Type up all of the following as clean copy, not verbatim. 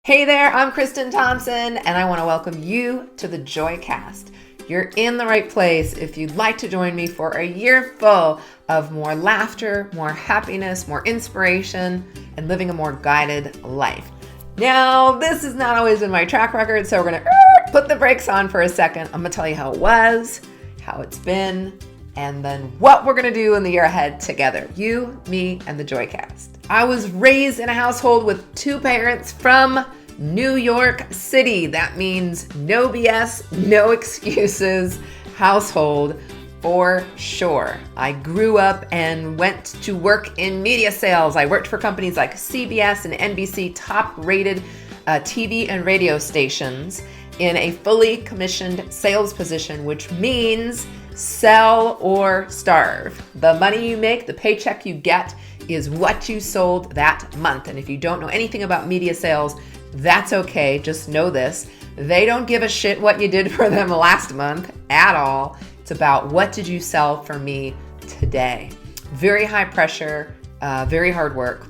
Hey there, I'm Kristen Thompson, and I want to welcome you to the Joycast. You're in the right place if you'd like to join me for a year full of more laughter, more happiness, more inspiration, and living a more guided life. Now, this is not always in my track record, so we're going to put the brakes on for a second. I'm going to tell you how it was, how it's been, and then what we're going to do in the year ahead together. You, me, and the Joycast. I was raised in a household with two parents from New York City. That means no BS, no excuses household for sure. I grew up and went to work in media sales. I worked for companies like CBS and NBC, top-rated TV and radio stations in a fully commissioned sales position, which means sell or starve. The money you make, the paycheck you get, is what you sold that month. And if you don't know anything about media sales, that's okay. Just know this. They don't give a shit what you did for them last month at all. It's about what did you sell for me today. Very high pressure, very hard work.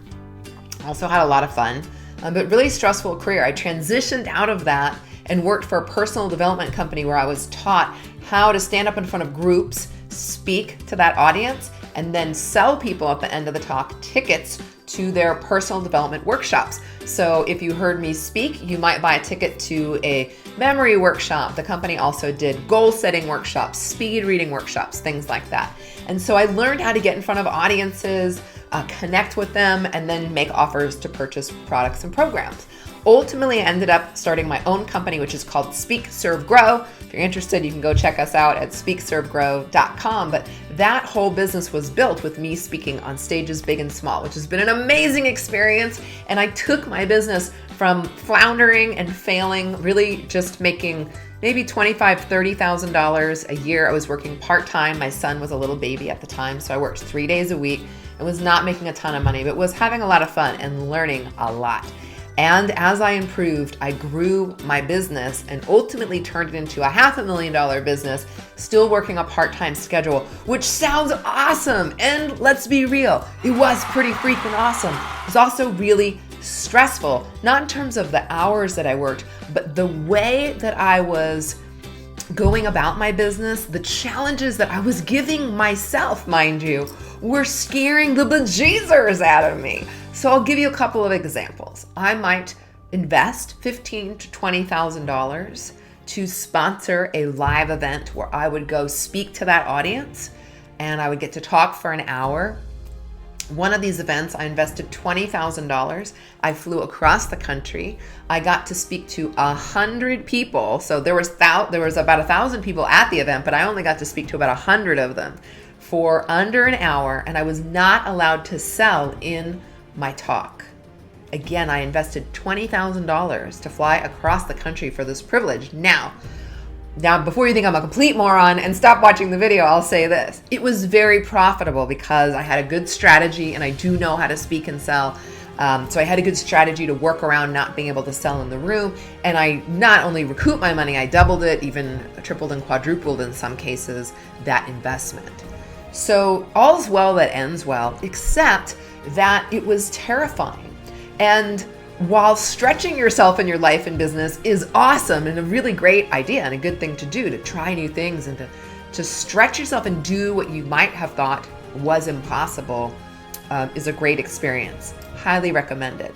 Also had a lot of fun, but really stressful career. I transitioned out of that and worked for a personal development company where I was taught how to stand up in front of groups, speak to that audience, and then sell people at the end of the talk tickets to their personal development workshops. So if you heard me speak, you might buy a ticket to a memory workshop. The company also did goal setting workshops, speed reading workshops, things like that. And so I learned how to get in front of audiences, connect with them, and then make offers to purchase products and programs. Ultimately, I ended up starting my own company, which is called Speak, Serve, Grow. If you're interested, you can go check us out at speakservegrow.com. But that whole business was built with me speaking on stages big and small, which has been an amazing experience. And I took my business from floundering and failing, really just making maybe $25,000, $30,000 a year. I was working part-time. My son was a little baby at the time, so I worked 3 days a week and was not making a ton of money, but was having a lot of fun and learning a lot. And as I improved, I grew my business and ultimately turned it into a $500,000 business, still working a part-time schedule, which sounds awesome. And let's be real, it was pretty freaking awesome. It was also really stressful, not in terms of the hours that I worked, but the way that I was going about my business, the challenges that I was giving myself, mind you, were scaring the bejesus out of me. So I'll give you a couple of examples. I might invest $15,000 to $20,000 to sponsor a live event where I would go speak to that audience and I would get to talk for an hour. One of these events, I invested $20,000. I flew across the country. I got to speak to 100 people. So there was about 1,000 people at the event, but I only got to speak to about 100 of them for under an hour, and I was not allowed to sell in my talk. Again, I invested $20,000 to fly across the country for this privilege. Now, before you think I'm a complete moron and stop watching the video, I'll say this. It was very profitable because I had a good strategy and I do know how to speak and sell. So I had a good strategy to work around not being able to sell in the room. And I not only recouped my money, I doubled it, even tripled and quadrupled in some cases, that investment. So all's well that ends well, except that it was terrifying. And while stretching yourself in your life and business is awesome and a really great idea and a good thing to do, to try new things and to stretch yourself and do what you might have thought was impossible, is a great experience. Highly recommended.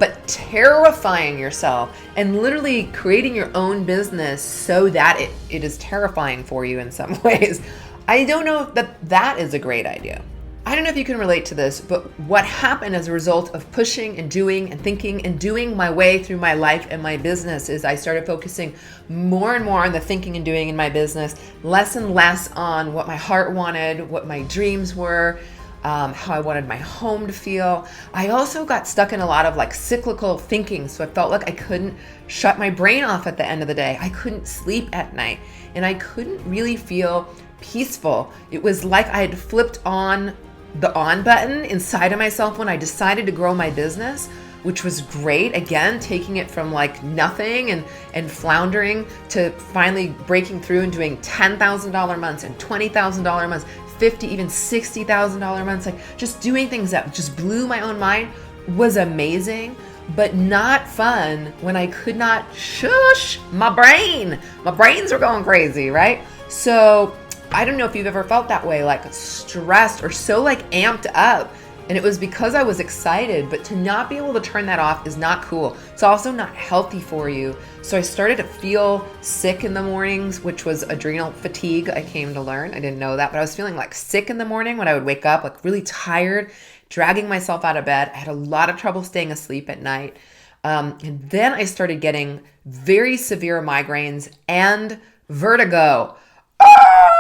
But terrifying yourself and literally creating your own business so that it is terrifying for you in some ways, I don't know if that is a great idea. I don't know if you can relate to this, but what happened as a result of pushing and doing and thinking and doing my way through my life and my business is I started focusing more and more on the thinking and doing in my business, less and less on what my heart wanted, what my dreams were, how I wanted my home to feel. I also got stuck in a lot of cyclical thinking, so I felt like I couldn't shut my brain off at the end of the day. I couldn't sleep at night, and I couldn't really feel peaceful. It was like I had flipped on the on button inside of myself when I decided to grow my business, which was great. Again, taking it from nothing and floundering to finally breaking through and doing $10,000 months and $20,000 months, $50,000, even $60,000 months, just doing things that just blew my own mind was amazing. but not fun when I could not shush my brain. My brains were going crazy, right? So I don't know if you've ever felt that way, like stressed or so like amped up. And it was because I was excited, but to not be able to turn that off is not cool. It's also not healthy for you. So I started to feel sick in the mornings, which was adrenal fatigue. I came to learn. I didn't know that, but I was feeling like sick in the morning when I would wake up, like really tired, dragging myself out of bed. I had a lot of trouble staying asleep at night. And then I started getting very severe migraines and vertigo. Ah!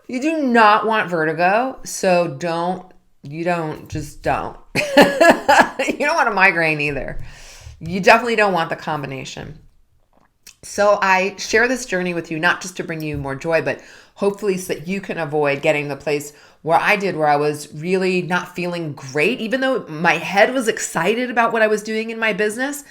You do not want vertigo, so you don't. You don't want a migraine either. You definitely don't want the combination. So I share this journey with you, not just to bring you more joy, but hopefully so that you can avoid getting the place where I did, where I was really not feeling great, even though my head was excited about what I was doing in my business.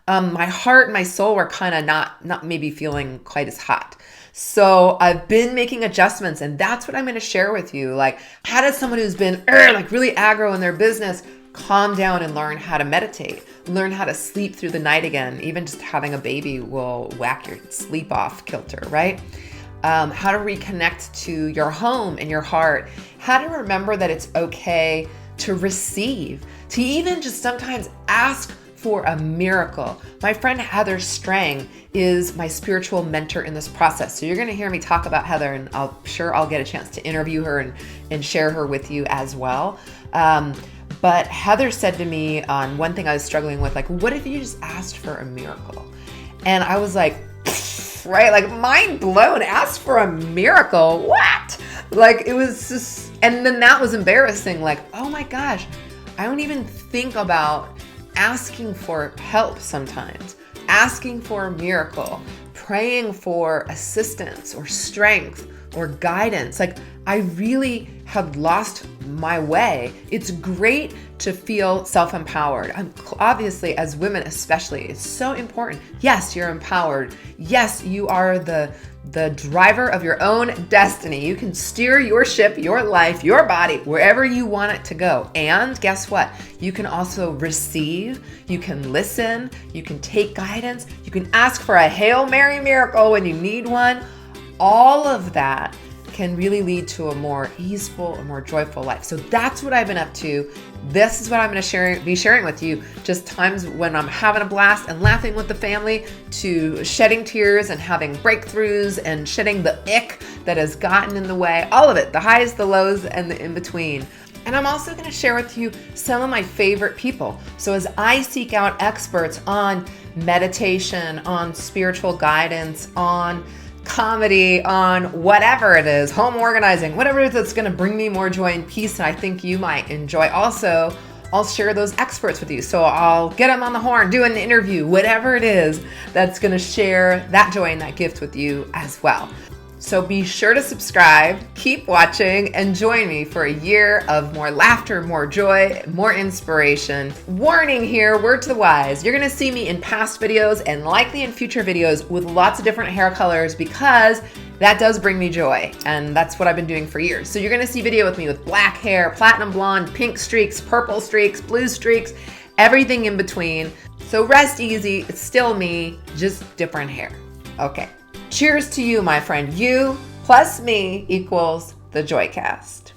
My heart and my soul were kind of not maybe feeling quite as hot. So I've been making adjustments, and that's what I'm going to share with you. Like, how does someone who's been like really aggro in their business calm down and learn how to meditate, learn how to sleep through the night again? Even just having a baby will whack your sleep off kilter, right? How to reconnect to your home and your heart, how to remember that it's okay to receive, to even just sometimes ask for a miracle. My friend Heather Strang is my spiritual mentor in this process. So you're going to hear me talk about Heather, and I'll get a chance to interview her and share her with you as well. But Heather said to me on one thing I was struggling with, like, what if you just asked for a miracle? And I was like, right? Like, mind blown, ask for a miracle. What? Like, it was just, and then that was embarrassing. Like, oh my gosh, I don't even think about asking for help sometimes, asking for a miracle, praying for assistance or strength or guidance. Like, I really had lost my way. It's great to feel self-empowered. Obviously, as women especially, it's so important. Yes, you're empowered. Yes, you are the driver of your own destiny. You can steer your ship, your life, your body, wherever you want it to go. And guess what? You can also receive, you can listen, you can take guidance, you can ask for a Hail Mary miracle when you need one. All of that can really lead to a more easeful, a more joyful life. So that's what I've been up to. This is what I'm going to be sharing with you. Just times when I'm having a blast and laughing with the family, to shedding tears and having breakthroughs and shedding the ick that has gotten in the way. All of it, the highs, the lows, and the in-between. And I'm also going to share with you some of my favorite people. So as I seek out experts on meditation, on spiritual guidance, on comedy, on whatever it is, home organizing, whatever it is that's going to bring me more joy and peace, and I think you might enjoy. Also, I'll share those experts with you. So I'll get them on the horn, do an interview, whatever it is that's going to share that joy and that gift with you as well. So be sure to subscribe, keep watching, and join me for a year of more laughter, more joy, more inspiration. Warning here, word to the wise. You're going to see me in past videos and likely in future videos with lots of different hair colors, because that does bring me joy. And that's what I've been doing for years. So you're going to see video with me with black hair, platinum blonde, pink streaks, purple streaks, blue streaks, everything in between. So rest easy. It's still me, just different hair. Okay. Cheers to you, my friend. You plus me equals the Joycast.